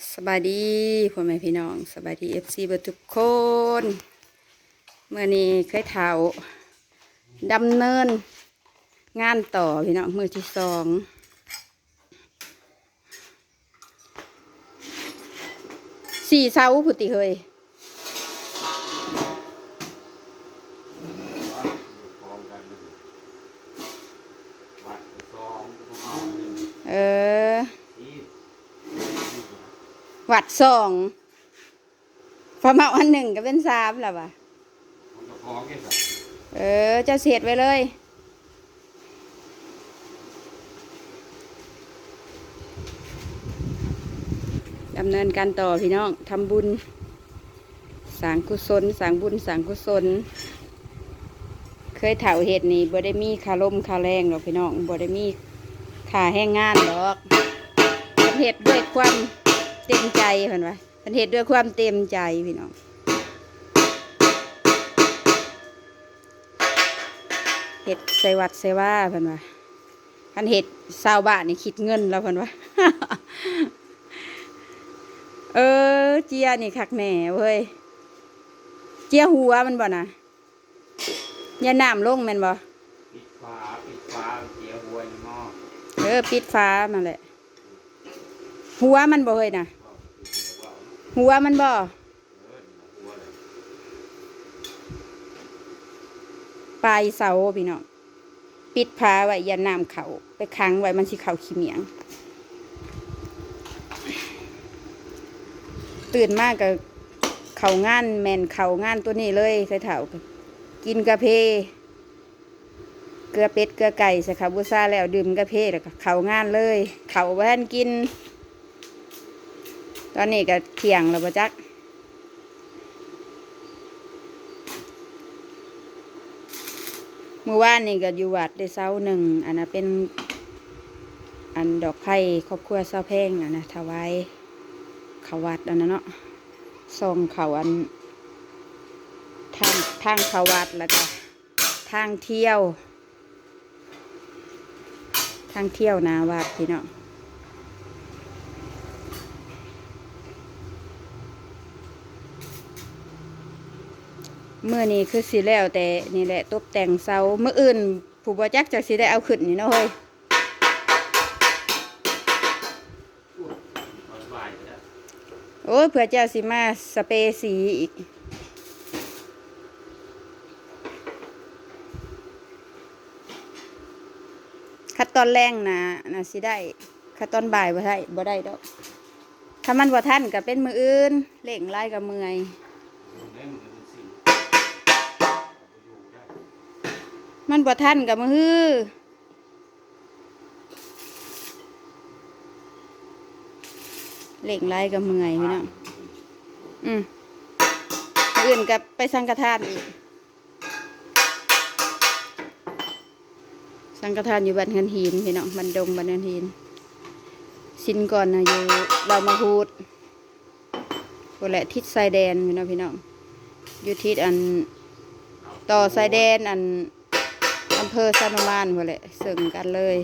สบายดีพ่อแม่พี่น้องสบายดีFCเบิดทุกคนเมื่อนี้เคยเท้าดำเนินงานต่อพี่น้องมือที่24 เสาพุติเฮยเออวัด2พอมาวันหนึ่งก็เป็น3แล้วว่ะเออเจ้าเสียดไว้เลยดำเนินการต่อพี่น้องทำบุญสร้างกุศลสร้างบุญสร้างกุศลเคยเถาเห็ดนี่บ่ได้มีค่าลมค่าแรงหรอกพี่น้องบ่ได้มีค่าแห้งงานหรอกเห็ดด้วยความเต็มใจเห็นไหมเห็ดด้วยความเต็มใจพี่น้องเห็ดใส่วัดใส่ว่าเพิ่นว่าคันเห็ดชาวบ้านนี่คิดเงินแล้วเพิ่นว่า เจียนี่คักแหน่เว้ยเจียหัวมันบ่นะยาน้ำลงแม่นบ่ปิดฟ้าเจียหัวในหม้อปิดฟ้ามาแหละหัวมันบ่เฮ้ยนะหัวมันบ่ปลายเสาพี่น้องปิดฟ้าไว้ยาน้ำเขาไปค้างไว้มันสิเขาขี้เหมียงตื่นมากกับเขางานแมนเขางานตัวนี้เลยใส่เถากินกาแฟเกลือเป็ดเกลือไก่ใส่ข้าวบูซาแล้วดื่มกาแฟแล้วก็เขางานเลยเขาบ้านกินตอนนี้ก็เที่ยงแล้วบ่จักเมื่อวานนี่ก็อยู่วัดได้เช้าหนึ่งอันนั้นเป็นอันดอกไผ่ครอบครัวเช้าแพงอันนะถวายเขาวัดอันนั้นเนาะซองเขาอันทางเขาวัดแล้วก็ทางเที่ยวนาวัดพี่เนาะเมื่อนี้คือสิแล้วแต่นี่แหละตบแต่งเสาเมื่ออื่นผู้บ่จักจากสิได้เอาขึ้นนี่เนาะเฮ้ยโอ้ยเผื่อเจ้าสิมาสเปรย์สีอีกคัดตอนแรงนะสิได้คัดตอนบ่ายบ่ได้ดอกถ้ามันบ่ทันก็เป็นมืออื่นเล่งไล่กับเมื่อยมันบ่ทันกับมือเล่งไล่กับเมื่อยพี่น้องมืออื่นกับไปสังฆทานอีกสังฆทานอยู่บ้านเฮือนหินพี่น้องบ้านดงบ้านเฮือนหินสิ้นก่อนนะอยู่เรามาพูดก็แหละทิศชายแดนพี่น้องอยู่ทิศอันต่อชายแดนอันอำเภอสนุมานพอแหละซึ่งกันเลย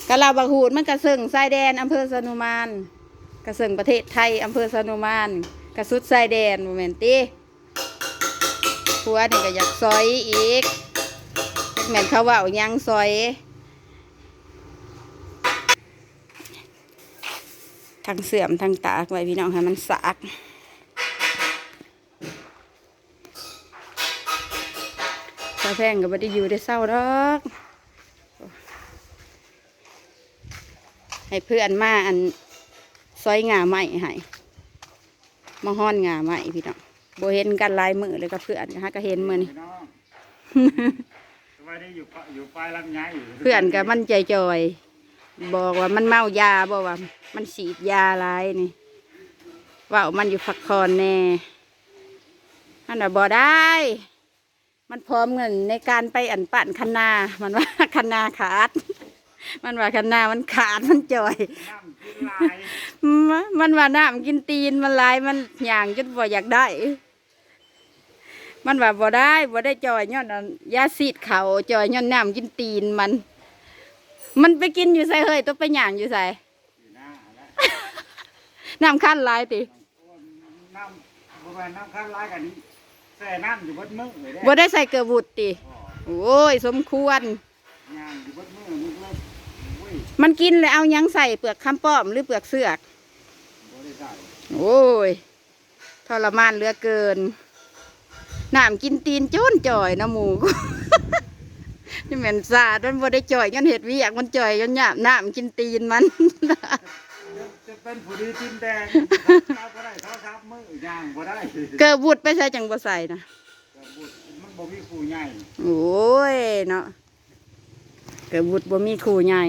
กะลาบาหูดมันกระซึ่งชายแดนอำเภอสนุมานกระซึ่งประเทศไทยอำเภอสนุมานกระสุดชายแดนโมเมนตี้ผัวนี่ก็อยากซอยอีกแม่นเขาว่ายังซอยทางเสื่อมทางตากไว้พี่น้องให้มันสากข้าแพงก็ไม่ได้อยู่ได้เศร้าดอกให้เพื่อนมาอันซอยงาใหม่ให้มาห้อนงาใหม่พี่น้องโบเห็นกันลายมือเลยกับเพื่อนฮะก็เห็นมือนี่เพื่อนก็มันใจจอยบอกว่ามันเมายาบอกว่ามันฉีดยาอะไรนี่ว่ามันอยู่พักคอนแน่อันน่ะบ่ได้มันพร้อมเงินในการไปอันปั่นคันนามันว่าคันนาขาดมันว่าคันนามันขาดมันจอยมันว่าน้ำกินตีนมันลายมันหย่างจนบ่อยากได้มันว่าบ่ได้จอยย้อนยาซีดเขาจอยย้อนน้ำกินตีนมันไปกินอยู่ใส่เฮ้ยตัวไปหย่างอยู่ใส่ น้ำขั้นหลายติ น้ำประมาณน้ำข้างร้ายกันนี้แช่น้ำอยู่บนมือเลย บ่ได้ใส่เกลือบุดติโอ้ยสมควร งานอยู่บนมือมึงเลิกอุ้ย มันกินแล้วเอาหยังใส่เปลือกคำป้อมหรือเปลือกเสือก บ่ได้ใส่ โอ้ยทรมานเหลือเกินน้ำกินตีนโจนจ่อยนะหมู นี่แม่นสาดมันบ่ได้จ่อยกันเห็ดเวิอยากมันจ่อยกันหยาบน้ำกินตีนมัน จะเป็นผู้ดีจินแดงข้าวบ่ได้ข้าวครับมือย่างบ่ได้ เกลือบุดไปใส่จังบ่ใส่นะ มันบ่มีผู้ใหญ่ โอ้ยเนาะเกลือบุดบ่มีคู่ใหญ่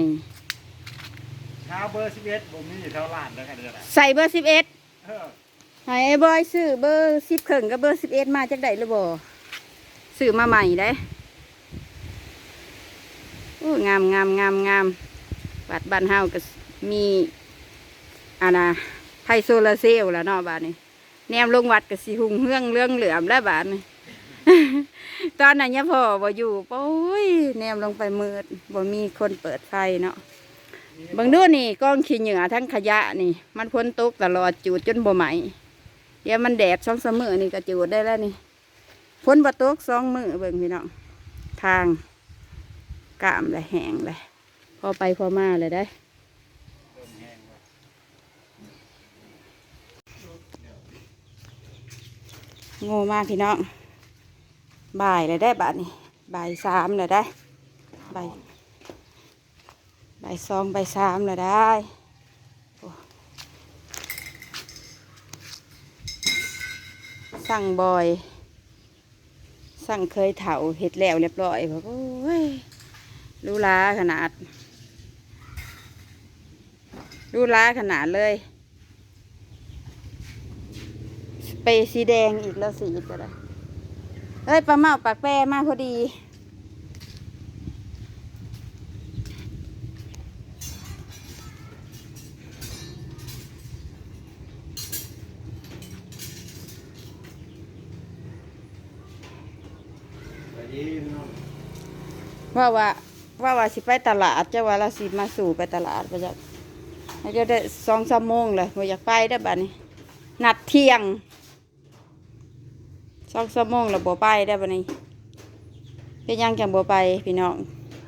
ข้าวเบอร์11บ่มีเท่าล้านแล้วกันเด้อ ใส่เบอร์11 เออ ให้ไอ้บอยซื้อเบอร์10เข่งกับเบอร์11มาจากใดหรือบ่ซื้อมาใหม่ได้โอ้งามงามงามงามวัดบ้านเฮาก็มีอานะไฟโซลาร์เซลล์แล้วเนาะบ้านนี้แนมลงวัดก็สิหุงเฮืองเรื่องเหลือมแล้วบ้านนี้ ตอนนั้นเนี่ยพ่อบ่อยู่โอ้ยแนมลงไปมืดบ่มีคนเปิดไฟเนาะบางดูนี่กองขี้เหงื่อทั้งขยะนี่ มันพ้นตกตลอดจูดจนบ่ไหมเดี๋ยวมันแดด2-3 มื้อนี่ก็จูดได้แล้วนี่พ้นบ่ตก2 มื้อเบิ่งพี่น้องทางกามและแห้งเลยพอไปพอมาเลยได้โง่มากพี่น้องบ่ายเลยได้บาทนี่บ่าย3เลยได้บ่าย2บ่าย3เลยได้โอ้สั่งบ่อยสั่งเคยเถาเห็ดแล้วเรียบร้อยบอกโอ้ยรู้ล้าขนาดรู้ล้าขนาดเลยไปสีแดงอีกแล้วสีอีกแล้วเฮ้ยปลาเมาปากแปรมาพอดีว่าสิไปตลาดเจ้าว่าเราสิมาสู่ไปตลาดไปจ้ะให้ก็ได้2-3 โมงเลยว่าอยากไปได้บ้านี้นัดเที่ยง2-3 โมงแล้วบ่ไปได้บ้านี้เป็นยังจังบ่ไปพี่น้อง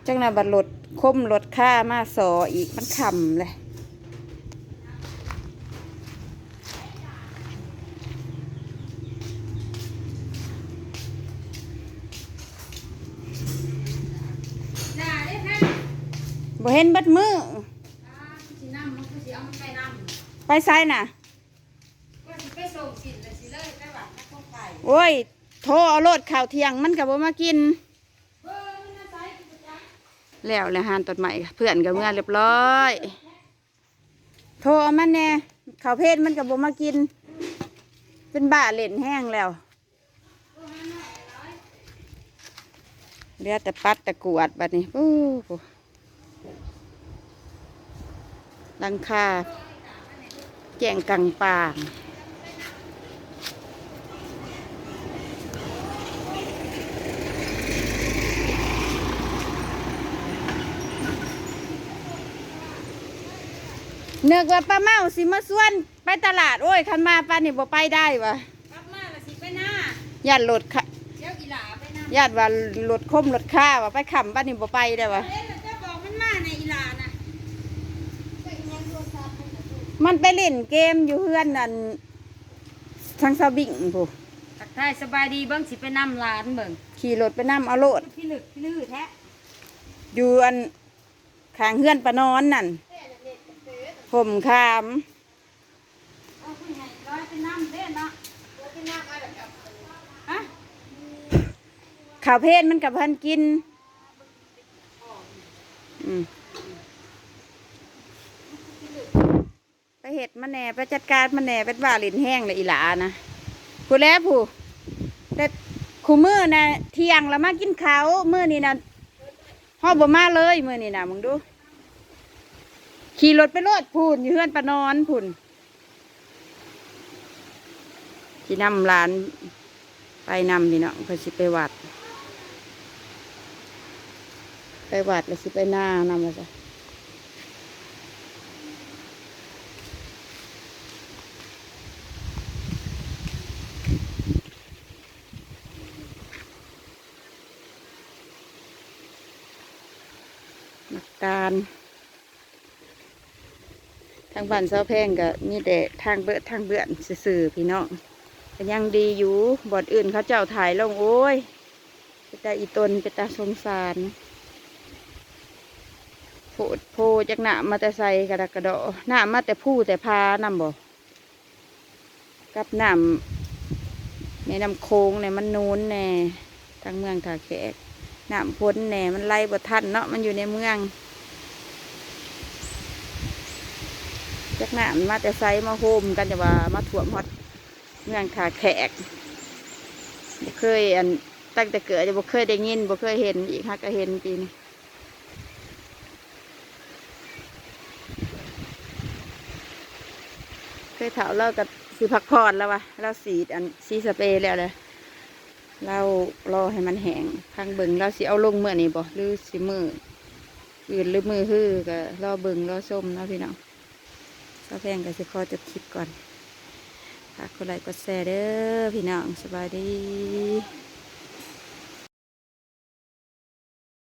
จังน่ะบัดรถคมรถค่ามาสออีกมันค่ำเลยบ่เห็นเบัดมือไปไสน่ะโอ้ยโทรเอารถข่าวเที่ยงมันกับบ่มากินแล้วเลยหานต้นใหม่เพื่อนกับเมื่อเรียบร้อยโทรเอามันแน่ข่าวเพศมันกับบ่มากินเป็นบ้าเล่นแห้งแล้วเหลือแต่ปัดแต่กวาดบัดนี้โอ้โหหลังคาแจ้งกังปางเนือกว่าป้าเมาสิมาส่วนไปตลาดโอ้ยคันมาป้านี่บ่ไปได้วะ กลับมาละสิไปหน้า ญาติรถค่ะ เดี๋ยวอีหลาไปหน้า ญาติว่ารถคมรถค่าว่าไปขำป้านี่บ่ไปได้วะ เอ๊ะแล้วจะบอกมันมาในอีหลาน่ะ มันไปเล่นเกมอยู่เพื่อนนั่นทางซาบิ่งผู้ ทักทายสบายดีเบิ่งสิไปนำหลานเบิ่ง ขี่รถไปนำเอาโลด พี่ลึกพี่ลื้อแท้ อยู่อันข้างเฮือนปะนอนนั่นผมขาม เอาผู้ใหญ่ร้อยไปนำเด้อเนาะไปนำอะไรกับฮะ ข่าวเพศมันกับพันกินไปเห็ดมันแหน่ไปจัดการมันแหน่เป็นว่าลินแห้งเลยอีหลานะผู้แล้วผู้แต่คู่มือนะเที่ยงแล้วมากินข้าวมื้อนี่นะห่อบ่มาเลยมื้อนี่นะมึงดูขี่รถไปรถพูนอยู่เฮือนปะนอนพูนที่นำร้านไปนำพี่น้องเพื่อสิไปวัดแล้วสิไปหน้านำแล้วจ้ะ การทางบ้านเสาแพงก็มีแต่ทางเบิดทางเบื่อนซื่อๆพี่น้องก็ยังดีอยู่บ่อนอื่นเขาเจ้าถ่ายลงโอ้ยเป็นตาอีตนเป็นตาสงสารโผดโพจากหน้ามาแต่ใส่กระดกกระดอหน้ามาแต่ผู้แต่พานำบ่กับน้ำในน้ำโค้งเนี่ยมันนูนแน่ทางเมืองท่าแขกน้ำพ้นแน่มันไล่บ่ทันเนาะมันอยู่ในเมืองจากน้ำมาแต่ไซมาโฮมกันจะว่ามาถ่วมฮอดเมืองท่าแขกบ่เคยตั้งแต่เกิดจะบ่เคยได้ยินบ่เคยเห็นอีกฮักก็เห็นปีนี้เคยเถาเรากับสิพักผ่อนแล้ววะเราสีสเปรย์แล้วเลยเรารอให้มันแห้งทางเบิ่งเราสิเอาลงเมื่อนี้บ่หรือสิมืออื่นหรือมือฮื้อก็รอเบิ่งรอส้มเนาะพี่น้องก็แพงก็สิขอจบคลิปก่อนฝากกดไลค์กดแชร์เด้อพี่น้องสบายดี